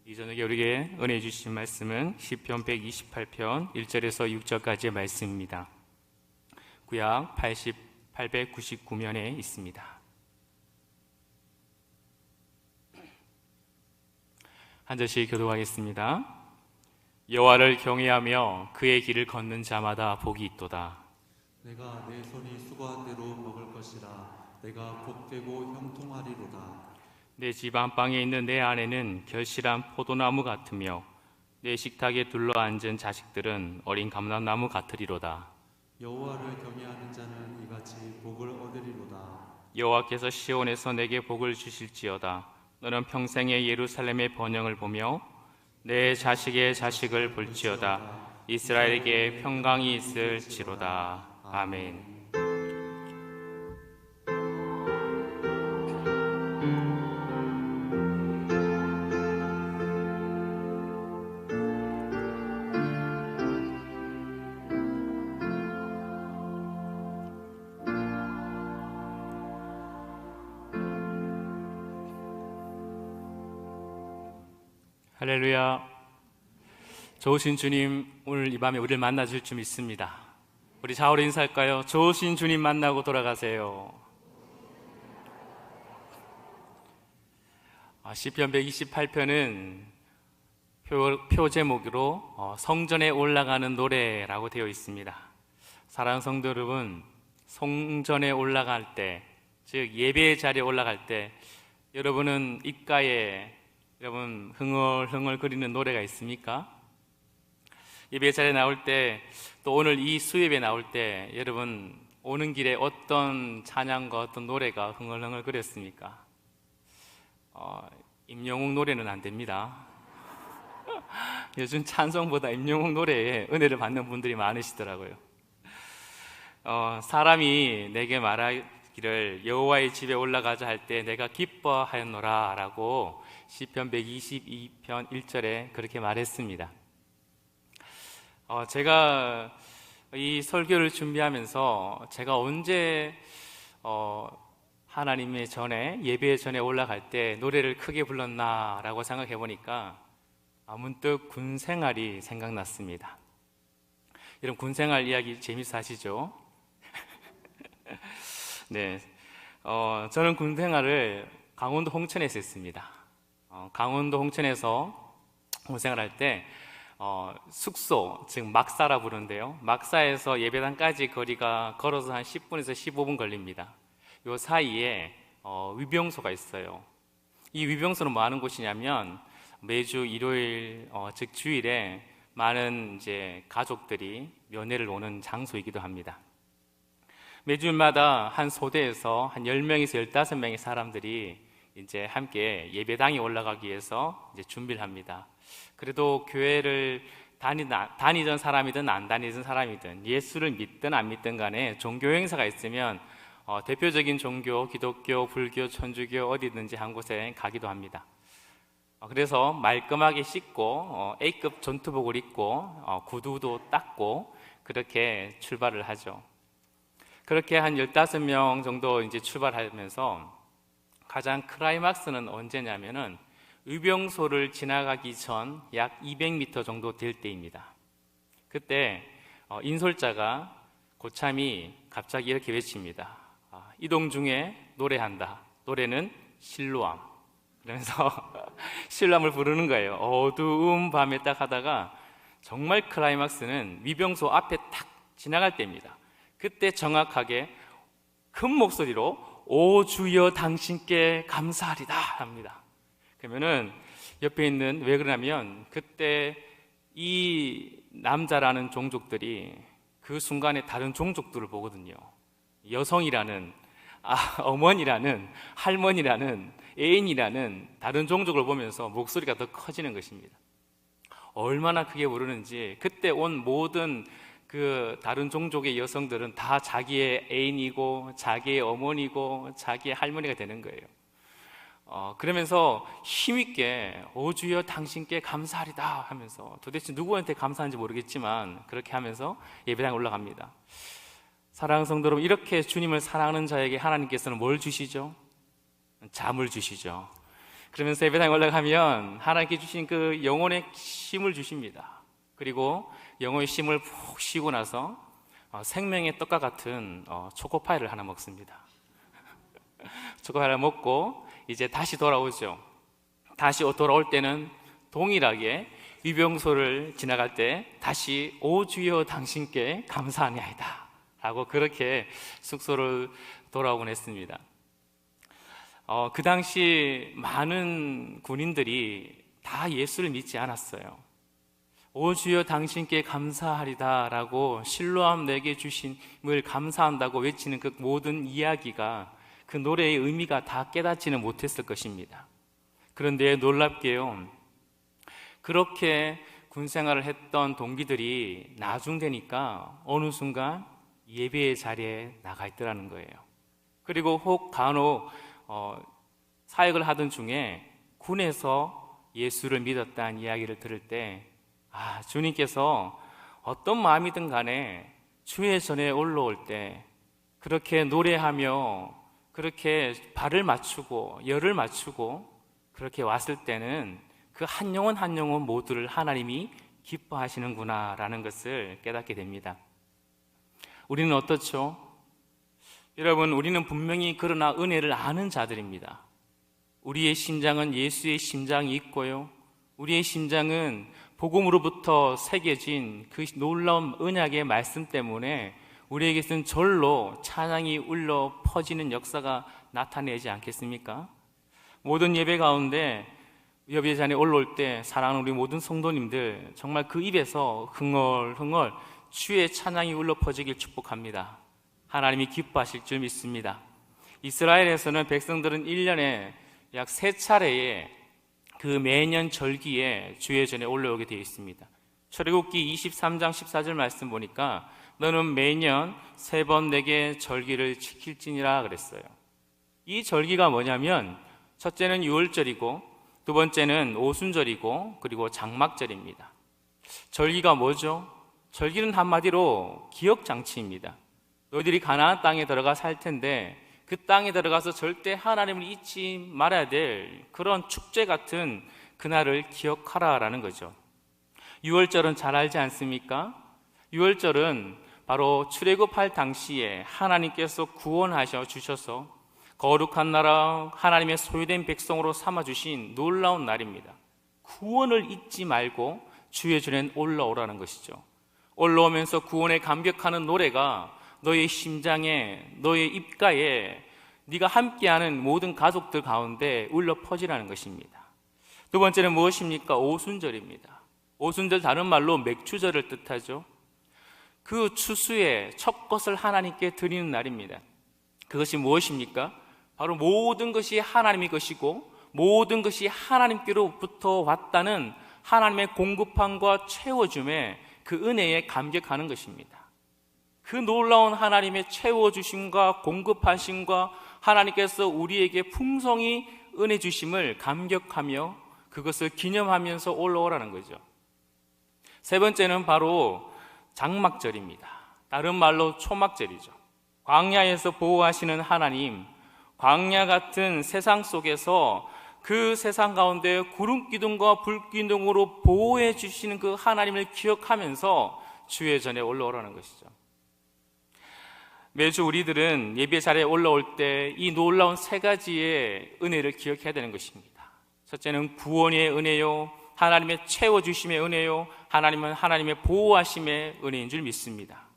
이 저녁에 우리에게 은혜 주신 말씀은 시편 128편 1절에서 6절까지의 말씀입니다. 구약 899면에 있습니다. 한 절씩 교독하겠습니다. 여호와를 경외하며 그의 길을 걷는 자마다 복이 있도다. 내가 내 손이 수고한 대로 먹을 것이라. 내가 복되고 형통하리로다. 내 집 안방에 있는 내 아내는 결실한 포도나무 같으며 내 식탁에 둘러앉은 자식들은 어린 감람나무 같으리로다. 여호와를 경외하는 자는 이같이 복을 얻으리로다. 여호와께서 시온에서 내게 복을 주실지어다. 너는 평생에 예루살렘의 번영을 보며 내 자식의 자식을 볼지어다. 이스라엘에게 평강이 있을지로다. 아멘. 할렐루야. 좋으신 주님, 오늘 이 밤에 우리를 만나줄 줄 믿습니다. 우리 좌우로 인사할까요? 좋으신 주님 만나고 돌아가세요. 시편 128편은 표 제목으로 성전에 올라가는 노래라고 되어 있습니다. 사랑하는 성도 여러분, 성전에 올라갈 때, 즉 예배의 자리에 올라갈 때 여러분은 입가에 여러분 흥얼흥얼 거리는 노래가 있습니까? 예배 자리에 나올 때, 또 오늘 이 수예배 나올 때 여러분 오는 길에 어떤 찬양과 어떤 노래가 흥얼흥얼 거렸습니까? 임영웅 노래는 안 됩니다. 요즘 찬송보다 임영웅 노래에 은혜를 받는 분들이 많으시더라고요. 사람이 내게 말하기를 여호와의 집에 올라가자 할 때 내가 기뻐하였노라 라고 시편 122편 1절에 그렇게 말했습니다. 제가 이 설교를 준비하면서 제가 언제 하나님의 전에, 예배 전에 올라갈 때 노래를 크게 불렀나 라고 생각해 보니까 문득 군 생활이 생각났습니다. 여러분 군 생활 이야기 재밌어 하시죠? 네, 저는 군 생활을 강원도 홍천에서 했습니다. 강원도 홍천에서 군 생활할 때 숙소, 즉 막사라 부르는데요, 막사에서 예배당까지 거리가 걸어서 한 10분에서 15분 걸립니다. 요 사이에 위병소가 있어요. 이 위병소는 뭐 하는 곳이냐면 매주 일요일, 즉 주일에 많은 이제 가족들이 면회를 오는 장소이기도 합니다. 매주일마다 한 소대에서 한 10명에서 15명의 사람들이 이제 함께 예배당에 올라가기 위해서 이제 준비를 합니다. 그래도 교회를 다니던 사람이든 안 다니던 사람이든, 예수를 믿든 안 믿든 간에 종교 행사가 있으면 대표적인 종교, 기독교, 불교, 천주교 어디든지 한 곳에 가기도 합니다. 그래서 말끔하게 씻고 A급 전투복을 입고 구두도 닦고 그렇게 출발을 하죠. 그렇게 한 15명 정도 이제 출발하면서 가장 클라이막스는 언제냐면은 의병소를 지나가기 전 약 200m 정도 될 때입니다. 그때 인솔자가 고참이 갑자기 이렇게 외칩니다. 이동 중에 노래한다. 노래는 실로암. 그러면서 실로암을 부르는 거예요. 어두운 밤에 딱 하다가 정말 클라이막스는 위병소 앞에 탁 지나갈 때입니다. 그때 정확하게 큰 목소리로 오 주여 당신께 감사하리다 합니다. 그러면은 옆에 있는, 왜 그러냐면 그때 이 남자라는 종족들이 그 순간에 다른 종족들을 보거든요. 여성이라는, 어머니라는, 할머니라는, 애인이라는 다른 종족을 보면서 목소리가 더 커지는 것입니다. 얼마나 크게 부르는지 그때 온 모든 그 다른 종족의 여성들은 다 자기의 애인이고 자기의 어머니고 자기의 할머니가 되는 거예요. 그러면서 힘있게 오 주여 당신께 감사하리다 하면서, 도대체 누구한테 감사한지 모르겠지만 그렇게 하면서 예배당에 올라갑니다. 사랑하는 성도 여러분, 이렇게 주님을 사랑하는 자에게 하나님께서는 뭘 주시죠? 잠을 주시죠. 그러면서 예배당에 올라가면 하나님께 주신 그 영혼의 쉼을 주십니다. 그리고 영혼의 쉼을 푹 쉬고 나서 생명의 떡과 같은 초코파이를 하나 먹습니다. 초코파이를 먹고 이제 다시 돌아오죠. 다시 돌아올 때는 동일하게 위병소를 지나갈 때 다시 오 주여 당신께 감사하니이다 라고 그렇게 숙소를 돌아오곤 했습니다. 그 당시 많은 군인들이 다 예수를 믿지 않았어요. 오 주여 당신께 감사하리다 라고 실로암 내게 주심을 감사한다고 외치는 그 모든 이야기가 그 노래의 의미가 다 깨닫지는 못했을 것입니다. 그런데 놀랍게요, 그렇게 군생활을 했던 동기들이 나중 되니까 어느 순간 예배의 자리에 나가 있더라는 거예요. 그리고 혹 간혹 사역을 하던 중에 군에서 예수를 믿었다는 이야기를 들을 때 주님께서 어떤 마음이든 간에 주의 전에 올라올 때 그렇게 노래하며 그렇게 발을 맞추고 열을 맞추고 그렇게 왔을 때는 그 한 영혼 한 영혼 모두를 하나님이 기뻐하시는구나 라는 것을 깨닫게 됩니다. 우리는 어떻죠? 여러분, 우리는 분명히 그러나 은혜를 아는 자들입니다. 우리의 심장은 예수의 심장이 있고요, 우리의 심장은 복음으로부터 새겨진 그 놀라운 언약의 말씀 때문에 우리에게서는 절로 찬양이 울려 퍼지는 역사가 나타내지 않겠습니까? 모든 예배 가운데 예배 자리에 올라올 때 사랑하는 우리 모든 성도님들 정말 그 입에서 흥얼흥얼 주의 찬양이 울려 퍼지길 축복합니다. 하나님이 기뻐하실 줄 믿습니다. 이스라엘에서는 백성들은 1년에 약 3차례의 그 매년 절기에 주의 전에 올라오게 되어 있습니다. 출애굽기 23장 14절 말씀 보니까 너는 매년 3번 내게 절기를 지킬지니라 그랬어요. 이 절기가 뭐냐면 첫째는 유월절이고 두 번째는 오순절이고 그리고 장막절입니다. 절기가 뭐죠? 절기는 한마디로 기억장치입니다. 너희들이 가나안 땅에 들어가 살 텐데 그 땅에 들어가서 절대 하나님을 잊지 말아야 될 그런 축제 같은 그날을 기억하라라는 거죠. 유월절은 잘 알지 않습니까? 유월절은 바로 출애굽할 당시에 하나님께서 구원하셔 주셔서 거룩한 나라 하나님의 소유된 백성으로 삼아주신 놀라운 날입니다. 구원을 잊지 말고 주의 전에 올라오라는 것이죠. 올라오면서 구원에 감격하는 노래가 너의 심장에, 너의 입가에, 네가 함께하는 모든 가족들 가운데 울려 퍼지라는 것입니다. 두 번째는 무엇입니까? 오순절입니다. 오순절 다른 말로 맥추절을 뜻하죠. 그 추수의 첫 것을 하나님께 드리는 날입니다. 그것이 무엇입니까? 바로 모든 것이 하나님의 것이고 모든 것이 하나님께로부터 왔다는 하나님의 공급함과 채워줌에 그 은혜에 감격하는 것입니다. 그 놀라운 하나님의 채워주심과 공급하심과 하나님께서 우리에게 풍성히 은혜 주심을 감격하며 그것을 기념하면서 올라오라는 거죠. 세 번째는 바로 장막절입니다. 다른 말로 초막절이죠. 광야에서 보호하시는 하나님, 광야 같은 세상 속에서 그 세상 가운데 구름 기둥과 불 기둥으로 보호해 주시는 그 하나님을 기억하면서 주의 전에 올라오라는 것이죠. 매주 우리들은 예배 자리에 올라올 때 이 놀라운 3가지의 은혜를 기억해야 되는 것입니다. 첫째는 구원의 은혜요, 하나님의 채워주심의 은혜요, 하나님은 하나님의 보호하심의 은혜인 줄 믿습니다.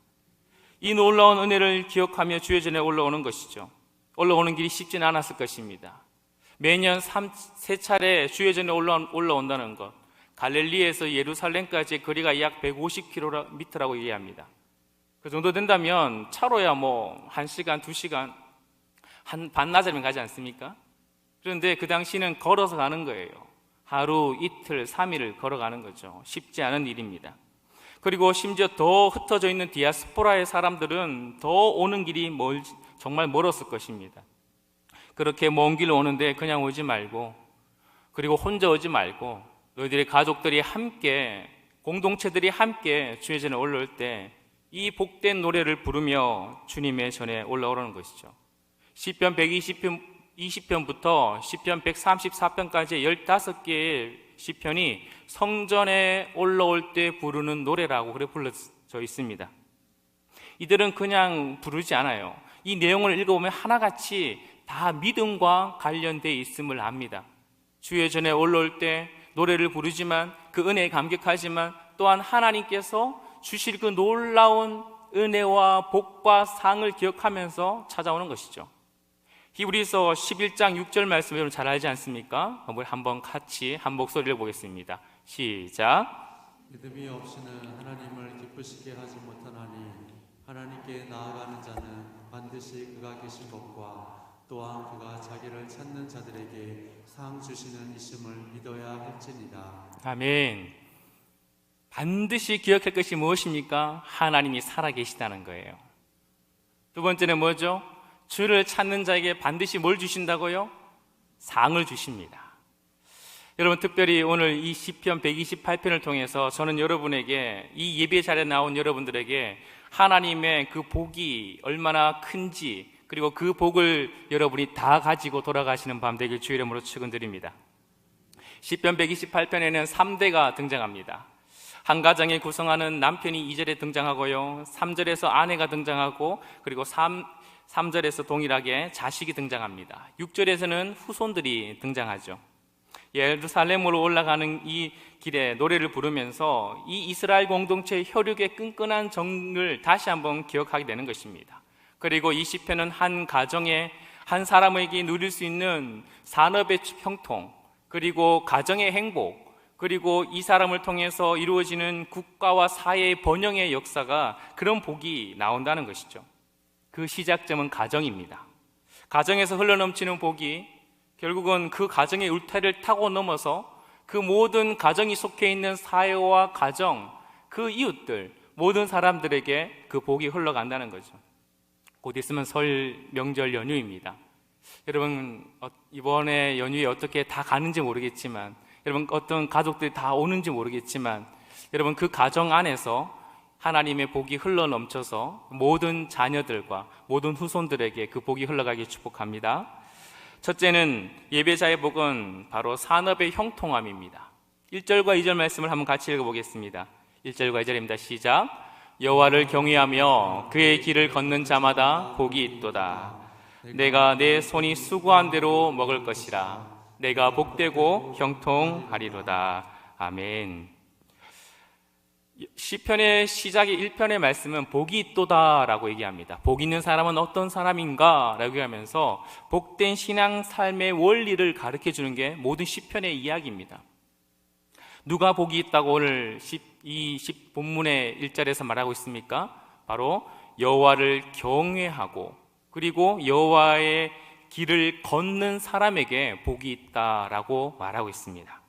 이 놀라운 은혜를 기억하며 주의 전에 올라오는 것이죠. 올라오는 길이 쉽지는 않았을 것입니다. 매년 3차례 주의 전에 올라온다는 것, 갈릴리에서 예루살렘까지의 거리가 약 150km라고 이해합니다. 그 정도 된다면 차로야 1시간, 2시간, 반나절이면 가지 않습니까? 그런데 그 당시는 걸어서 가는 거예요. 하루, 이틀, 3일을 걸어가는 거죠. 쉽지 않은 일입니다. 그리고 심지어 더 흩어져 있는 디아스포라의 사람들은 더 오는 길이 정말 멀었을 것입니다. 그렇게 먼 길 오는데 그냥 오지 말고, 그리고 혼자 오지 말고 너희들의 가족들이 함께, 공동체들이 함께 주의 전에 올라올 때 이 복된 노래를 부르며 주님의 전에 올라오라는 것이죠. 시편 20편부터 시편 134편까지 15개의 시편이 성전에 올라올 때 부르는 노래라고 그래 불러져 있습니다. 이들은 그냥 부르지 않아요. 이 내용을 읽어보면 하나같이 다 믿음과 관련되어 있음을 압니다. 주의 전에 올라올 때 노래를 부르지만 그 은혜에 감격하지만 또한 하나님께서 주실 그 놀라운 은혜와 복과 상을 기억하면서 찾아오는 것이죠. 히브리서 11장 6절 말씀 여러분 잘 알지 않습니까? 한번 같이 한 목소리를 보겠습니다. 시작. 믿음이 없이는 하나님을 기쁘시게 하지 못하나니 하나님께 나아가는 자는 반드시 그가 계신 것과 또한 그가 자기를 찾는 자들에게 상 주시는 이심을 믿어야 할지니라. 아멘. 반드시 기억할 것이 무엇입니까? 하나님이 살아계시다는 거예요. 두 번째는 뭐죠? 주를 찾는 자에게 반드시 뭘 주신다고요? 상을 주십니다. 여러분, 특별히 오늘 이 시편 128편을 통해서 저는 여러분에게, 이 예배 자리에 나온 여러분들에게 하나님의 그 복이 얼마나 큰지, 그리고 그 복을 여러분이 다 가지고 돌아가시는 밤 되길 주의 이름으로 축원드립니다. 시편 128편에는 3대가 등장합니다. 한 가정에 구성하는 남편이 2절에 등장하고요, 3절에서 아내가 등장하고, 그리고 3절에서 동일하게 자식이 등장합니다. 6절에서는 후손들이 등장하죠. 예루살렘으로 올라가는 이 길에 노래를 부르면서 이 이스라엘 공동체의 혈육의 끈끈한 정을 다시 한번 기억하게 되는 것입니다. 그리고 이 시편은 한 가정에, 한 사람에게 누릴 수 있는 산업의 형통, 그리고 가정의 행복, 그리고 이 사람을 통해서 이루어지는 국가와 사회의 번영의 역사가, 그런 복이 나온다는 것이죠. 그 시작점은 가정입니다. 가정에서 흘러넘치는 복이 결국은 그 가정의 울타리를 타고 넘어서 그 모든 가정이 속해 있는 사회와 가정, 그 이웃들, 모든 사람들에게 그 복이 흘러간다는 거죠. 곧 있으면 설 명절 연휴입니다. 여러분, 이번에 연휴에 어떻게 다 가는지 모르겠지만, 여러분 어떤 가족들이 다 오는지 모르겠지만, 여러분 그 가정 안에서 하나님의 복이 흘러넘쳐서 모든 자녀들과 모든 후손들에게 그 복이 흘러가길 축복합니다. 첫째는, 예배자의 복은 바로 산업의 형통함입니다. 1절과 2절 말씀을 한번 같이 읽어보겠습니다. 1절과 2절입니다. 시작. 여호와를 경외하며 그의 길을 걷는 자마다 복이 있도다. 내가 내 손이 수고한 대로 먹을 것이라. 내가 복되고 형통하리로다. 아멘. 시편의 시작의 1편의 말씀은 복이 있도다 라고 얘기합니다. 복 있는 사람은 어떤 사람인가 라고 하면서 복된 신앙 삶의 원리를 가르쳐 주는 게 모든 시편의 이야기입니다. 누가 복이 있다고 오늘 이 본문의 1절에서 말하고 있습니까? 바로 여호와를 경외하고 그리고 여호와의 길을 걷는 사람에게 복이 있다라고 말하고 있습니다.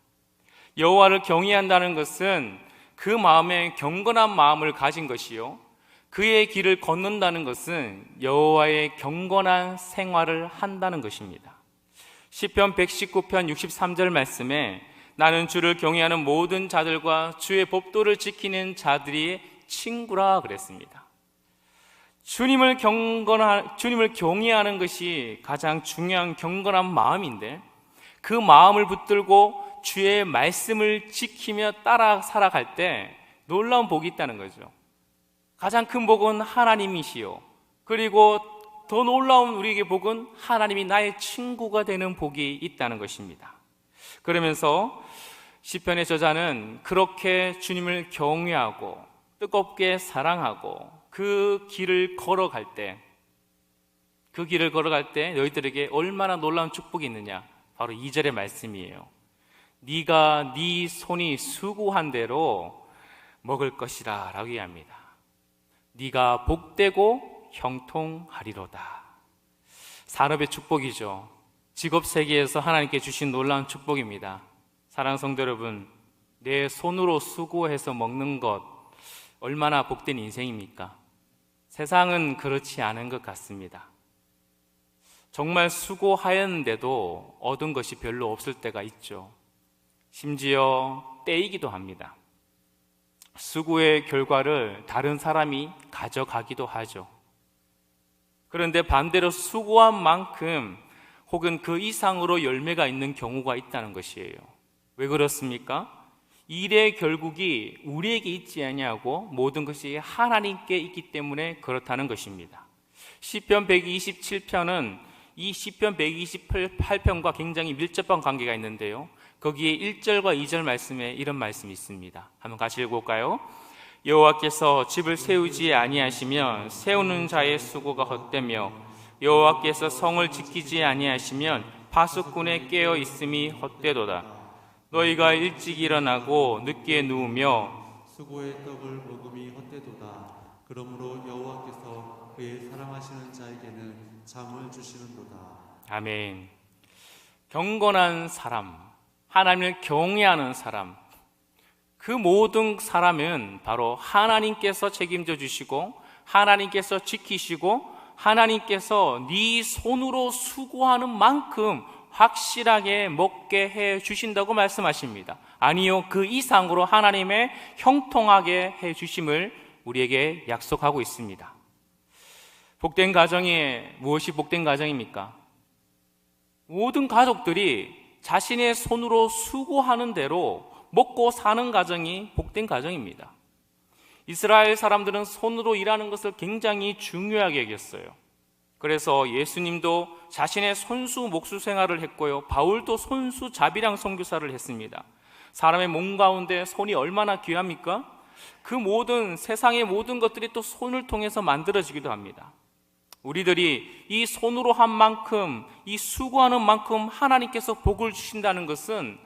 여호와를 경외한다는 것은 그 마음에 경건한 마음을 가진 것이요, 그의 길을 걷는다는 것은 여호와의 경건한 생활을 한다는 것입니다. 시편 119편 63절 말씀에 나는 주를 경외하는 모든 자들과 주의 법도를 지키는 자들이 친구라 그랬습니다. 주님을 경외하는 것이 가장 중요한 경건한 마음인데, 그 마음을 붙들고 주의 말씀을 지키며 따라 살아갈 때 놀라운 복이 있다는 거죠. 가장 큰 복은 하나님이시요, 그리고 더 놀라운 우리에게 복은 하나님이 나의 친구가 되는 복이 있다는 것입니다. 그러면서 시편의 저자는 그렇게 주님을 경외하고 뜨겁게 사랑하고 그 길을 걸어갈 때 너희들에게 얼마나 놀라운 축복이 있느냐, 바로 2절의 말씀이에요. 네가 네 손이 수고한 대로 먹을 것이라 라고 얘기합니다. 네가 복되고 형통하리로다. 산업의 축복이죠. 직업 세계에서 하나님께 주신 놀라운 축복입니다. 사랑하는 성도 여러분, 내 손으로 수고해서 먹는 것 얼마나 복된 인생입니까? 세상은 그렇지 않은 것 같습니다. 정말 수고하였는데도 얻은 것이 별로 없을 때가 있죠. 심지어 떼이기도 합니다. 수고의 결과를 다른 사람이 가져가기도 하죠. 그런데 반대로 수고한 만큼 혹은 그 이상으로 열매가 있는 경우가 있다는 것이에요. 왜 그렇습니까? 일의 결국이 우리에게 있지 아니하고 모든 것이 하나님께 있기 때문에 그렇다는 것입니다. 시편 127편은 이 시편 128편과 굉장히 밀접한 관계가 있는데요, 거기에 1절과 2절 말씀에 이런 말씀이 있습니다. 한번 같이 읽어볼까요? 여호와께서 집을 세우지 아니하시면 세우는 자의 수고가 헛되며 여호와께서 성을 지키지 아니하시면 파수꾼의 깨어 있음이 헛되도다. 너희가 일찍 일어나고 늦게 누우며 수고의 떡을 먹음이 헛되도다. 그러므로 여호와께서 그의 사랑하시는 자에게는 잠을 주시는도다. 아멘. 경건한 사람, 하나님을 경외하는 사람, 그 모든 사람은 바로 하나님께서 책임져 주시고 하나님께서 지키시고 하나님께서 네 손으로 수고하는 만큼 확실하게 먹게 해 주신다고 말씀하십니다. 아니요, 그 이상으로 하나님의 형통하게 해 주심을 우리에게 약속하고 있습니다. 복된 가정이 무엇이 복된 가정입니까? 모든 가족들이 자신의 손으로 수고하는 대로 먹고 사는 가정이 복된 가정입니다. 이스라엘 사람들은 손으로 일하는 것을 굉장히 중요하게 여겼어요. 그래서 예수님도 자신의 손수 목수 생활을 했고요, 바울도 손수 자비랑 선교사를 했습니다. 사람의 몸 가운데 손이 얼마나 귀합니까? 그 모든 세상의 모든 것들이 또 손을 통해서 만들어지기도 합니다. 우리들이 이 손으로 한 만큼, 이 수고하는 만큼 하나님께서 복을 주신다는 것은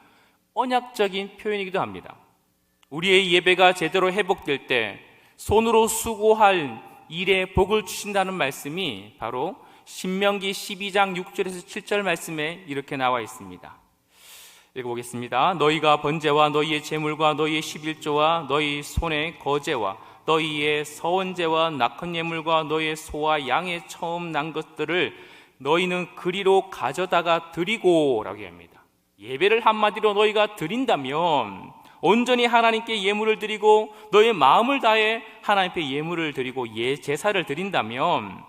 언약적인 표현이기도 합니다. 우리의 예배가 제대로 회복될 때 손으로 수고할 일에 복을 주신다는 말씀이 바로 신명기 12장 6절에서 7절 말씀에 이렇게 나와 있습니다. 읽어보겠습니다. 너희가 번제와 너희의 제물과 너희의 11조와 너희 손의 거제와 너희의 서원제와 낙헌 예물과 너희의 소와 양의 처음 난 것들을 너희는 그리로 가져다가 드리고 라고 합니다. 예배를 한마디로 너희가 드린다면 온전히 하나님께 예물을 드리고 너의 마음을 다해 하나님께 예물을 드리고 제사를 드린다면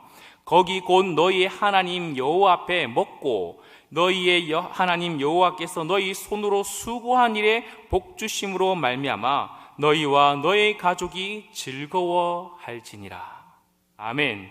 거기 곧 너희의 하나님 여호와 앞에 먹고 너희의 하나님 여호와께서 너희 손으로 수고한 일에 복 주심으로 말미암아 너희와 너의 가족이 즐거워할지니라. 아멘.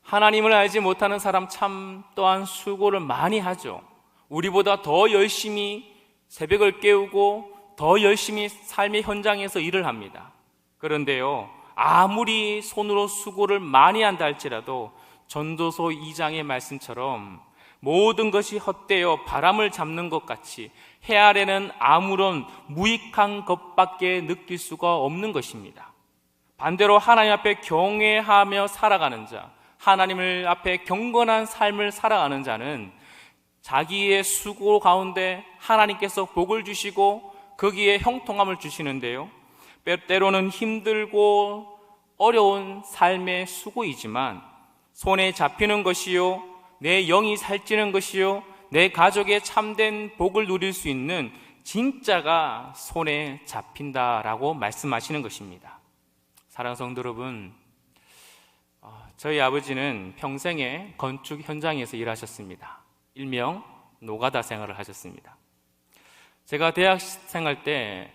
하나님을 알지 못하는 사람 참 또한 수고를 많이 하죠. 우리보다 더 열심히 새벽을 깨우고 더 열심히 삶의 현장에서 일을 합니다. 그런데요, 아무리 손으로 수고를 많이 한다 할지라도 전도서 2장의 말씀처럼 모든 것이 헛되어 바람을 잡는 것 같이 해 아래는 아무런 무익한 것밖에 느낄 수가 없는 것입니다. 반대로 하나님 앞에 경외하며 살아가는 자, 하나님을 앞에 경건한 삶을 살아가는 자는 자기의 수고 가운데 하나님께서 복을 주시고 거기에 형통함을 주시는데요, 때로는 힘들고 어려운 삶의 수고이지만 손에 잡히는 것이요, 내 영이 살찌는 것이요, 내 가족의 참된 복을 누릴 수 있는 진짜가 손에 잡힌다라고 말씀하시는 것입니다. 사랑하는 성도 여러분, 저희 아버지는 평생에 건축 현장에서 일하셨습니다. 일명 노가다 생활을 하셨습니다. 제가 대학 생활 때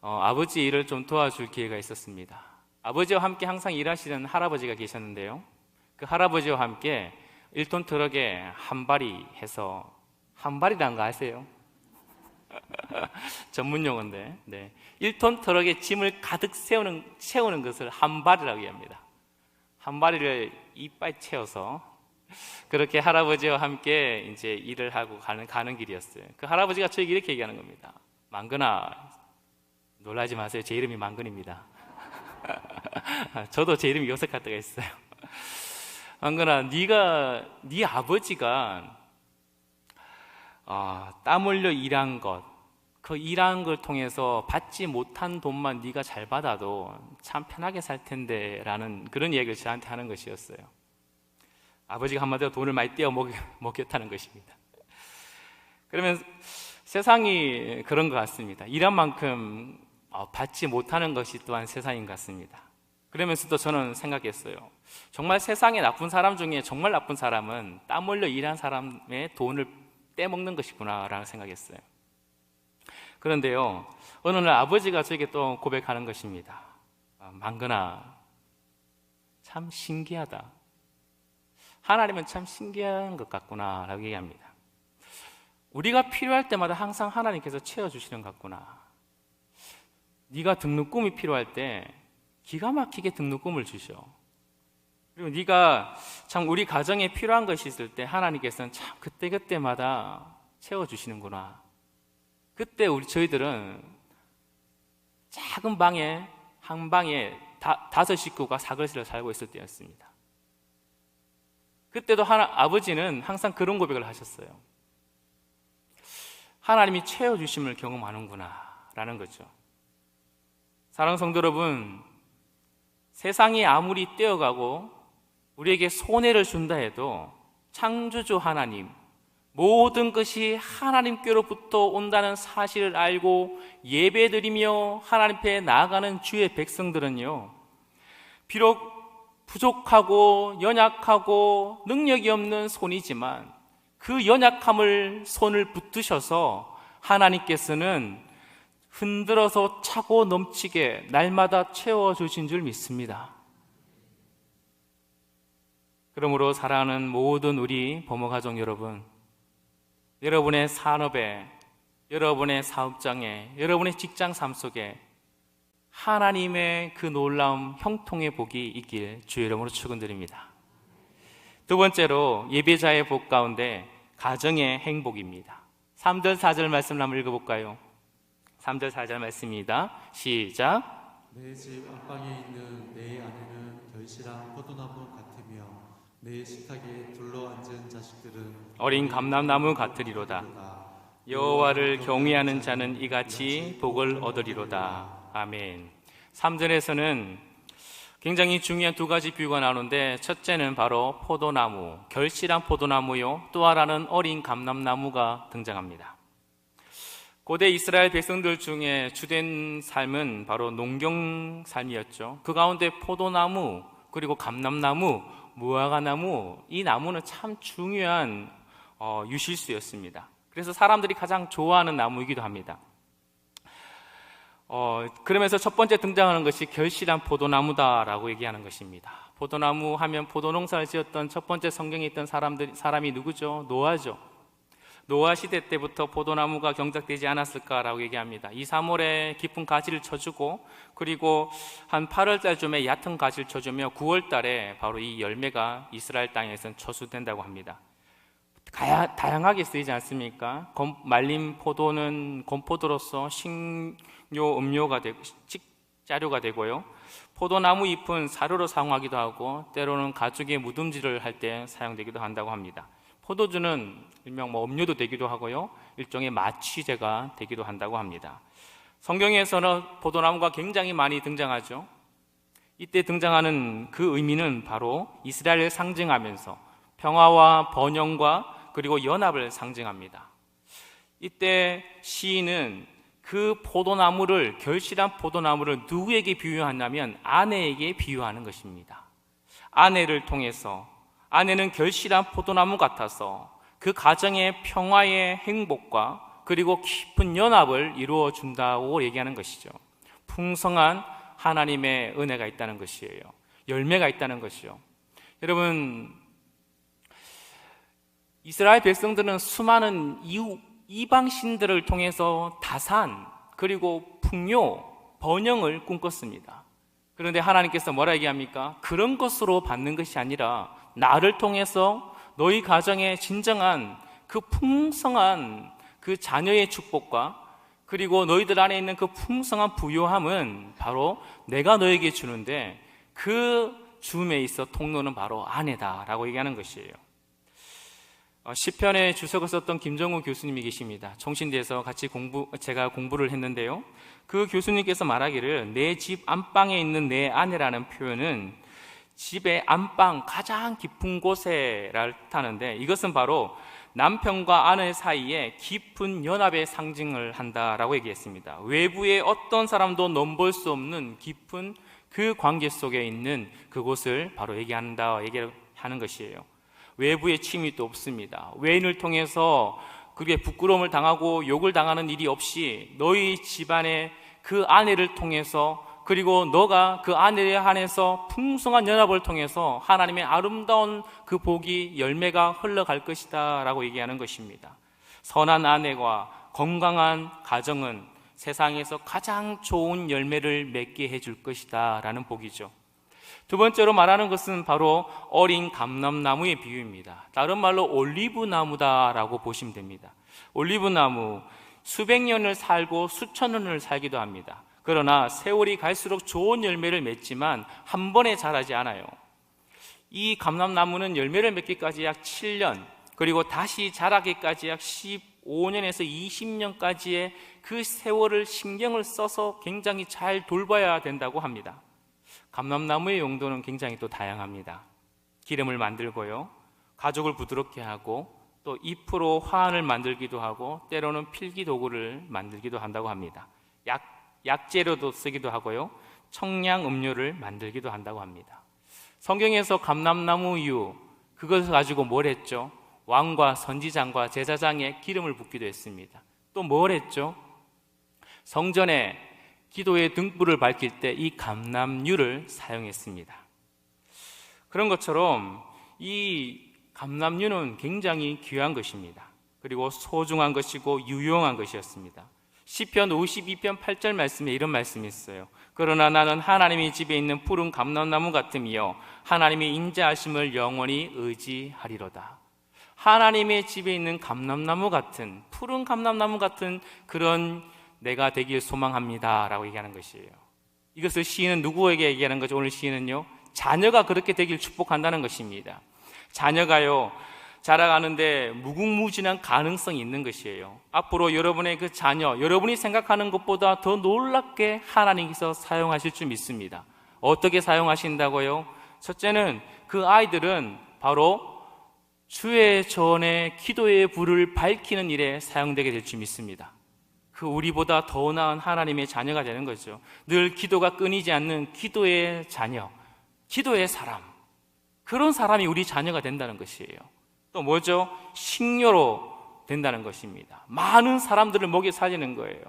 아버지 일을 좀 도와줄 기회가 있었습니다. 아버지와 함께 항상 일하시는 할아버지가 계셨는데요, 그 할아버지와 함께 1톤 트럭에 한발이 해서, 한발이라는 거 아세요? 전문 용어인데, 네. 1톤 트럭에 짐을 가득 채우는 것을 한발이라고 합니다. 한발이를 이빨 채워서 그렇게 할아버지와 함께 이제 일을 하고 가는 길이었어요. 그 할아버지가 저에게 이렇게 얘기하는 겁니다. 망근아, 놀라지 마세요. 제 이름이 망근입니다. 저도 제 이름이 요색할 때가 있어요. 망근아, 네 아버지가 땀 흘려 일한 것, 그 일한 걸 통해서 받지 못한 돈만 네가 잘 받아도 참 편하게 살 텐데 라는 그런 얘기를 저한테 하는 것이었어요. 아버지가 한마디로 돈을 많이 떼어 먹였다는 것입니다. 그러면 세상이 그런 것 같습니다. 일한 만큼 받지 못하는 것이 또한 세상인 것 같습니다. 그러면서도 저는 생각했어요. 정말 세상에 나쁜 사람 중에 정말 나쁜 사람은 땀 흘려 일한 사람의 돈을 떼먹는 것이구나라는 생각했어요. 그런데요, 어느 날 아버지가 저에게 또 고백하는 것입니다. 만근아, 참 신기하다. 하나님은 참 신기한 것 같구나 라고 얘기합니다. 우리가 필요할 때마다 항상 하나님께서 채워주시는 것 같구나. 네가 등록금이 필요할 때 기가 막히게 등록금을 주셔. 그리고 네가 참 우리 가정에 필요한 것이 있을 때 하나님께서는 참 그때그때마다 채워주시는구나. 그때 저희들은 작은 방에 한 방에 5 식구가 사글세로 살고 있을 때였습니다. 그때도 아버지는 항상 그런 고백을 하셨어요. 하나님이 채워주심을 경험하는구나 라는 거죠. 사랑하는 성도 여러분, 세상이 아무리 떼어가고 우리에게 손해를 준다 해도 창조주 하나님, 모든 것이 하나님께로부터 온다는 사실을 알고 예배드리며 하나님 앞에 나아가는 주의 백성들은요, 비록 부족하고 연약하고 능력이 없는 손이지만 그 연약함을 손을 붙드셔서 하나님께서는 흔들어서 차고 넘치게 날마다 채워주신 줄 믿습니다. 그러므로 사랑하는 모든 우리 부모가족 여러분, 여러분의 산업에, 여러분의 사업장에, 여러분의 직장 삶 속에 하나님의 그 놀라운 형통의 복이 있길 주의 이름으로 축원드립니다. 두 번째로 예배자의 복 가운데 가정의 행복입니다. 3절 4절 말씀을 한번 읽어볼까요? 3절 4절 말씀입니다. 시작. 내 집 안방에 있는 내 아내는 결실한 포도나무 같으며 내 식탁에 둘러앉은 자식들은 어린 감람나무 같으리로다. 여호와를 경외하는 자는 이같이 복을 얻으리로다. 아멘. 3절에서는 굉장히 중요한 2가지 비유가 나오는데, 첫째는 바로 포도나무, 결실한 포도나무요, 또 하나는 어린 감람나무가 등장합니다. 고대 이스라엘 백성들 중에 주된 삶은 바로 농경 삶이었죠. 그 가운데 포도나무, 그리고 감람나무, 무화과나무, 이 나무는 참 중요한 유실수였습니다. 그래서 사람들이 가장 좋아하는 나무이기도 합니다. 그러면서 첫 번째 등장하는 것이 결실한 포도나무다라고 얘기하는 것입니다. 포도나무 하면 포도농사를 지었던 첫 번째 성경에 있던 사람이 누구죠? 노아죠. 노아 시대 때부터 포도나무가 경작되지 않았을까라고 얘기합니다. 2, 3월에 깊은 가지를 쳐주고, 그리고 한 8월달쯤에 얕은 가지를 쳐주며 9월달에 바로 이 열매가 이스라엘 땅에서는 초수된다고 합니다. 다양하게 쓰이지 않습니까? 말린 포도는 건포도로서 식료 음료가 되고 식자료가 되고요, 포도나무 잎은 사료로 사용하기도 하고 때로는 가죽에 무듬질을 할 때 사용되기도 한다고 합니다. 포도주는 일명 음료도 되기도 하고요, 일종의 마취제가 되기도 한다고 합니다. 성경에서는 포도나무가 굉장히 많이 등장하죠. 이때 등장하는 그 의미는 바로 이스라엘을 상징하면서 평화와 번영과 그리고 연합을 상징합니다. 이때 시인은 그 포도나무를, 결실한 포도나무를 누구에게 비유하냐면 아내에게 비유하는 것입니다. 아내를 통해서, 아내는 결실한 포도나무 같아서 그 가정의 평화의 행복과 그리고 깊은 연합을 이루어 준다고 얘기하는 것이죠. 풍성한 하나님의 은혜가 있다는 것이에요. 열매가 있다는 것이요. 여러분, 이스라엘 백성들은 수많은 이방신들을 통해서 다산, 그리고 풍요, 번영을 꿈꿨습니다. 그런데 하나님께서 뭐라 얘기합니까? 그런 것으로 받는 것이 아니라 나를 통해서 너희 가정에 진정한 그 풍성한 그 자녀의 축복과 그리고 너희들 안에 있는 그 풍성한 부요함은 바로 내가 너에게 주는데 그 줌에 있어 통로는 바로 아내다라고 얘기하는 것이에요. 시편에 주석을 썼던 김정우 교수님이 계십니다. 총신대에서 같이 제가 공부를 했는데요, 그 교수님께서 말하기를 내 집 안방에 있는 내 아내라는 표현은 집의 안방 가장 깊은 곳에를 뜻하는데, 이것은 바로 남편과 아내 사이에 깊은 연합의 상징을 한다라고 얘기했습니다. 외부의 어떤 사람도 넘볼 수 없는 깊은 그 관계 속에 있는 그곳을 바로 얘기하는 것이에요. 외부의 침입도 없습니다. 외인을 통해서 그게 부끄러움을 당하고 욕을 당하는 일이 없이 너희 집안의 그 아내를 통해서, 그리고 너가 그 아내에 한해서 풍성한 연합을 통해서 하나님의 아름다운 그 복이 열매가 흘러갈 것이다 라고 얘기하는 것입니다. 선한 아내와 건강한 가정은 세상에서 가장 좋은 열매를 맺게 해줄 것이다 라는 복이죠. 두 번째로 말하는 것은 바로 어린 감람나무의 비유입니다. 다른 말로 올리브나무다라고 보시면 됩니다. 올리브나무, 수백 년을 살고 수천 년을 살기도 합니다. 그러나 세월이 갈수록 좋은 열매를 맺지만 한 번에 자라지 않아요. 이 감람나무는 열매를 맺기까지 약 7년, 그리고 다시 자라기까지 약 15년에서 20년까지의 그 세월을 신경을 써서 굉장히 잘 돌봐야 된다고 합니다. 감람나무의 용도는 굉장히 또 다양합니다. 기름을 만들고요, 가죽을 부드럽게 하고, 또 잎으로 화환을 만들기도 하고, 때로는 필기 도구를 만들기도 한다고 합니다. 약재료도 쓰기도 하고요, 청량 음료를 만들기도 한다고 합니다. 성경에서 감람나무유, 그것을 가지고 뭘 했죠? 왕과 선지장과 제사장에 기름을 붓기도 했습니다. 또 뭘 했죠? 성전에 기도의 등불을 밝힐 때 이 감람유를 사용했습니다. 그런 것처럼 이 감람유는 굉장히 귀한 것입니다. 그리고 소중한 것이고 유용한 것이었습니다. 시편 52편 8절 말씀에 이런 말씀이 있어요. 그러나 나는 하나님의 집에 있는 푸른 감람나무 같으며 하나님의 인자하심을 영원히 의지하리로다. 하나님의 집에 있는 감람나무 같은, 푸른 감람나무 같은 그런 내가 되길 소망합니다 라고 얘기하는 것이에요. 이것을 시인은 누구에게 얘기하는 거죠? 오늘 시인은요, 자녀가 그렇게 되길 축복한다는 것입니다. 자녀가요, 자라가는데 무궁무진한 가능성이 있는 것이에요. 앞으로 여러분의 그 자녀, 여러분이 생각하는 것보다 더 놀랍게 하나님께서 사용하실 줄 믿습니다. 어떻게 사용하신다고요? 첫째는 그 아이들은 바로 주의 전에 기도의 불을 밝히는 일에 사용되게 될 줄 믿습니다. 그 우리보다 더 나은 하나님의 자녀가 되는 거죠. 늘 기도가 끊이지 않는 기도의 자녀, 기도의 사람, 그런 사람이 우리 자녀가 된다는 것이에요. 또 뭐죠? 식료로 된다는 것입니다. 많은 사람들을 먹여 살리는 거예요.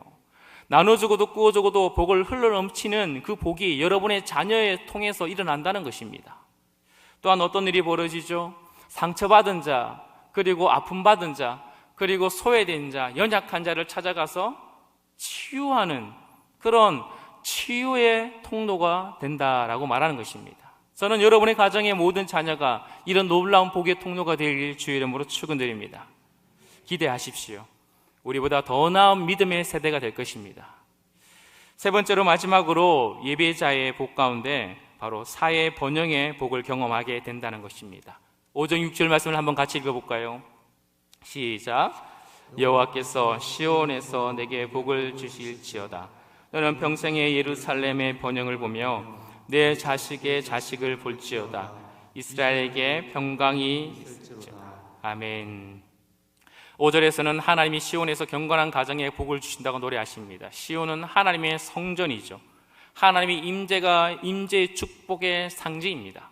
나눠주고도 꾸어주고도 복을 흘러넘치는 그 복이 여러분의 자녀에 통해서 일어난다는 것입니다. 또한 어떤 일이 벌어지죠? 상처받은 자, 그리고 아픔받은 자, 그리고 소외된 자, 연약한 자를 찾아가서 치유하는 그런 치유의 통로가 된다라고 말하는 것입니다. 저는 여러분의 가정의 모든 자녀가 이런 놀라운 복의 통로가 되길 주의 이름으로 축원드립니다. 기대하십시오. 우리보다 더 나은 믿음의 세대가 될 것입니다. 세 번째로 마지막으로 예배자의 복 가운데 바로 사회 번영의 복을 경험하게 된다는 것입니다. 5절 6절 말씀을 한번 같이 읽어볼까요? 시작. 여호와께서 시온에서 내게 복을 주실지어다. 너는 평생의 예루살렘의 번영을 보며 내 자식의 자식을 볼지어다. 이스라엘에게 평강이 있을지어다. 아멘. 5절에서는 하나님이 시온에서 경건한 가정에 복을 주신다고 노래하십니다. 시온은 하나님의 성전이죠. 하나님의 임재의 축복의 상징입니다.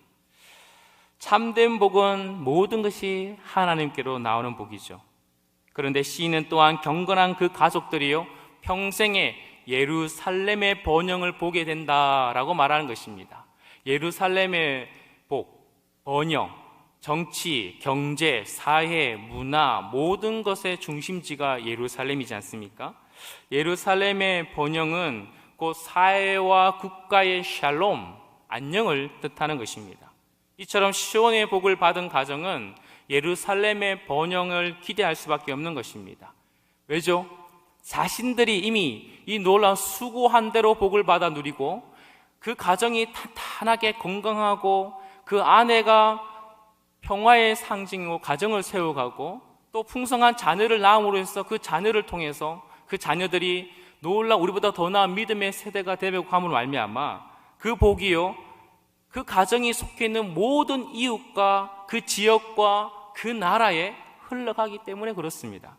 참된 복은 모든 것이 하나님께로 나오는 복이죠. 그런데 시인은 또한 경건한 그 가족들이요, 평생에 예루살렘의 번영을 보게 된다라고 말하는 것입니다. 예루살렘의 복, 번영, 정치, 경제, 사회, 문화, 모든 것의 중심지가 예루살렘이지 않습니까? 예루살렘의 번영은 곧 사회와 국가의 샬롬, 안녕을 뜻하는 것입니다. 이처럼 시온의 복을 받은 가정은 예루살렘의 번영을 기대할 수밖에 없는 것입니다. 왜죠? 자신들이 이미 이 놀라운 수고한 대로 복을 받아 누리고 그 가정이 탄탄하게 건강하고 그 아내가 평화의 상징으로 가정을 세워가고 또 풍성한 자녀를 낳음으로 해서 그 자녀를 통해서 그 자녀들이 놀라운 우리보다 더 나은 믿음의 세대가 되고 함으로 말미암아 그 복이요, 그 가정이 속해 있는 모든 이웃과 그 지역과 그 나라에 흘러가기 때문에 그렇습니다.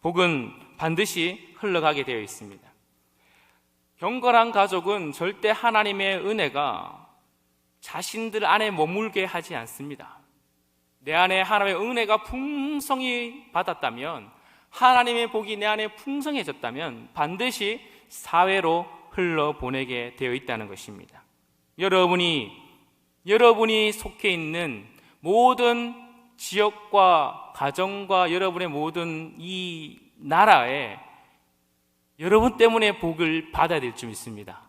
복은 반드시 흘러가게 되어 있습니다. 경건한 가족은 절대 하나님의 은혜가 자신들 안에 머물게 하지 않습니다. 내 안에 하나님의 은혜가 풍성히 받았다면, 하나님의 복이 내 안에 풍성해졌다면 반드시 사회로 흘러보내게 되어 있다는 것입니다. 여러분이 속해 있는 모든 지역과 가정과 여러분의 모든 이 나라에 여러분 때문에 복을 받아야 될 줄 믿습니다.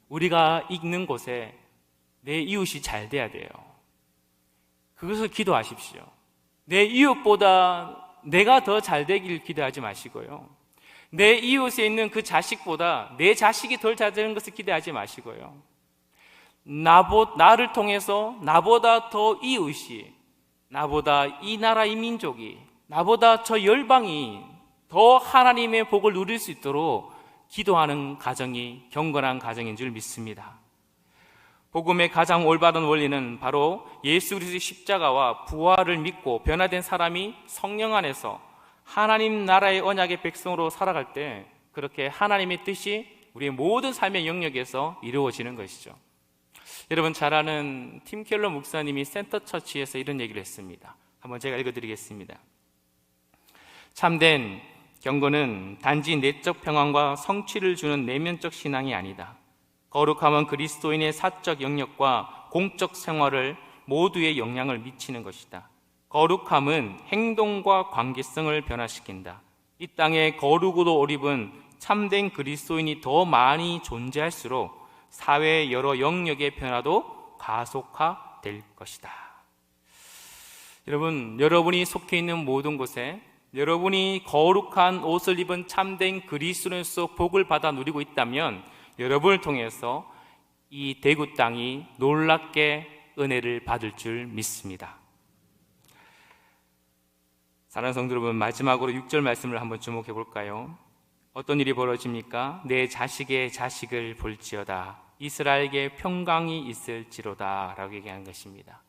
우리가 있는 곳에 내 이웃이 잘 돼야 돼요. 그것을 기도하십시오. 내 이웃보다 내가 더 잘 되길 기대하지 마시고요. 내 이웃에 있는 그 자식보다 내 자식이 덜 잘 되는 것을 기대하지 마시고요. 나를 통해서 나보다 더 이웃이, 나보다 이 나라 이 민족이, 나보다 저 열방이 더 하나님의 복을 누릴 수 있도록 기도하는 가정이 경건한 가정인 줄 믿습니다. 복음의 가장 올바른 원리는 바로 예수 그리스도의 십자가와 부활을 믿고 변화된 사람이 성령 안에서 하나님 나라의 언약의 백성으로 살아갈 때 그렇게 하나님의 뜻이 우리의 모든 삶의 영역에서 이루어지는 것이죠. 여러분 잘 아는 팀 켈러 목사님이 센터처치에서 이런 얘기를 했습니다. 한번 제가 읽어드리겠습니다. 참된 경건은 단지 내적 평안과 성취를 주는 내면적 신앙이 아니다. 거룩함은 그리스도인의 사적 영역과 공적 생활을 모두에 영향을 미치는 것이다. 거룩함은 행동과 관계성을 변화시킨다. 이 땅에 거룩으로 옷 입은 참된 그리스도인이 더 많이 존재할수록 사회의 여러 영역의 변화도 가속화될 것이다. 여러분, 여러분이 속해 있는 모든 곳에 여러분이 거룩한 옷을 입은 참된 그리스도인으로서 복을 받아 누리고 있다면 여러분을 통해서 이 대구 땅이 놀랍게 은혜를 받을 줄 믿습니다. 사랑하는 성도 여러분, 마지막으로 6절 말씀을 한번 주목해 볼까요? 어떤 일이 벌어집니까? 내 자식의 자식을 볼지어다. 이스라엘에게 평강이 있을지로다 라고 얘기하는 것입니다.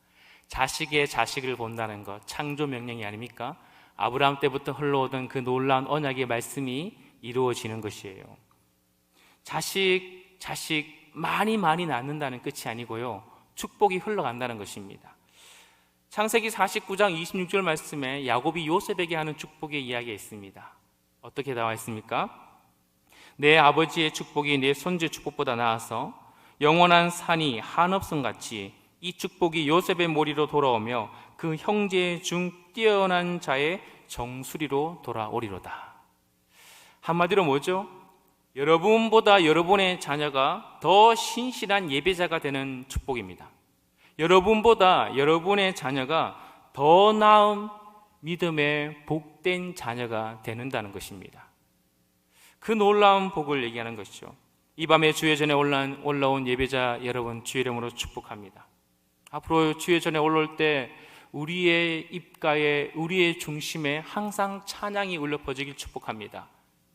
자식의 자식을 본다는 것, 창조 명령이 아닙니까? 아브라함 때부터 흘러오던 그 놀라운 언약의 말씀이 이루어지는 것이에요. 자식 많이 낳는다는 끝이 아니고요, 축복이 흘러간다는 것입니다. 창세기 49장 26절 말씀에 야곱이 요셉에게 하는 축복의 이야기가 있습니다. 어떻게 나와 있습니까? 내 아버지의 축복이 내 손주의 축복보다 나아서 영원한 산이 한없음같이 이 축복이 요셉의 머리로 돌아오며 그 형제 중 뛰어난 자의 정수리로 돌아오리로다. 한마디로 뭐죠? 여러분보다 여러분의 자녀가 더 신실한 예배자가 되는 축복입니다. 여러분보다 여러분의 자녀가 더 나은 믿음의 복된 자녀가 되는다는 것입니다. 그 놀라운 복을 얘기하는 것이죠. 이 밤에 주의 전에 올라온 예배자 여러분, 주의 이름으로 축복합니다. 앞으로 주의 전에 올라올 때 우리의 입가에, 우리의 중심에 항상 찬양이 울려 퍼지길 축복합니다.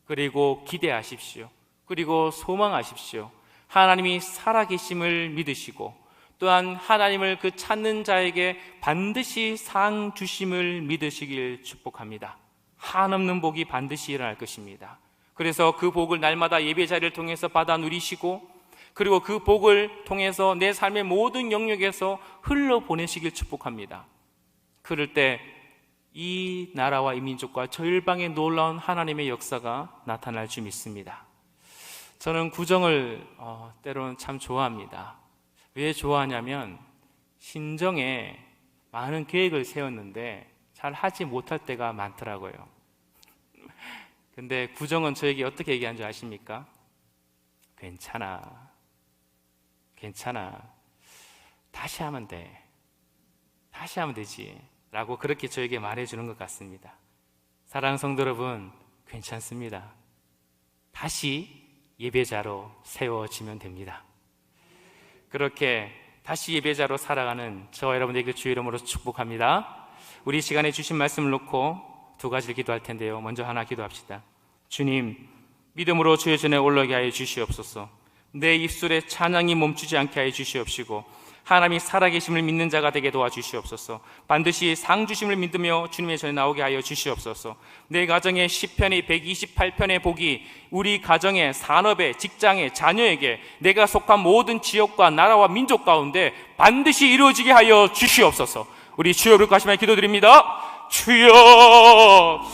그리고 기대하십시오. 그리고 소망하십시오. 하나님이 살아계심을 믿으시고 또한 하나님을 그 찾는 자에게 반드시 상 주심을 믿으시길 축복합니다. 한없는 복이 반드시 일어날 것입니다. 그래서 그 복을 날마다 예배자리를 통해서 받아 누리시고 그리고 그 복을 통해서 내 삶의 모든 영역에서 흘러보내시길 축복합니다. 그럴 때 이 나라와 이 민족과 저 열방의 놀라운 하나님의 역사가 나타날 줄 믿습니다. 저는 구정을 때로는 참 좋아합니다. 왜 좋아하냐면 신정에 많은 계획을 세웠는데 잘 하지 못할 때가 많더라고요. 근데 구정은 저에게 어떻게 얘기한 줄 아십니까? 괜찮아. 다시 하면 돼. 다시 하면 되지. 라고 그렇게 저에게 말해주는 것 같습니다. 사랑하는 성도 여러분, 괜찮습니다. 다시 예배자로 세워지면 됩니다. 그렇게 다시 예배자로 살아가는 저와 여러분에게 주의 이름으로 축복합니다. 우리 시간에 주신 말씀을 놓고 두 가지를 기도할 텐데요. 먼저 하나 기도합시다. 주님, 믿음으로 주의 전에 올라가게 하여 주시옵소서. 내 입술에 찬양이 멈추지 않게 하여 주시옵시고 하나님이 살아계심을 믿는 자가 되게 도와주시옵소서. 반드시 상 주심을 믿으며 주님의 전에 나오게 하여 주시옵소서. 내 가정의 시편의 128편의 복이 우리 가정의 산업에, 직장에, 자녀에게 내가 속한 모든 지역과 나라와 민족 가운데 반드시 이루어지게 하여 주시옵소서. 우리 주여 부르고 하시며 기도드립니다. 주여.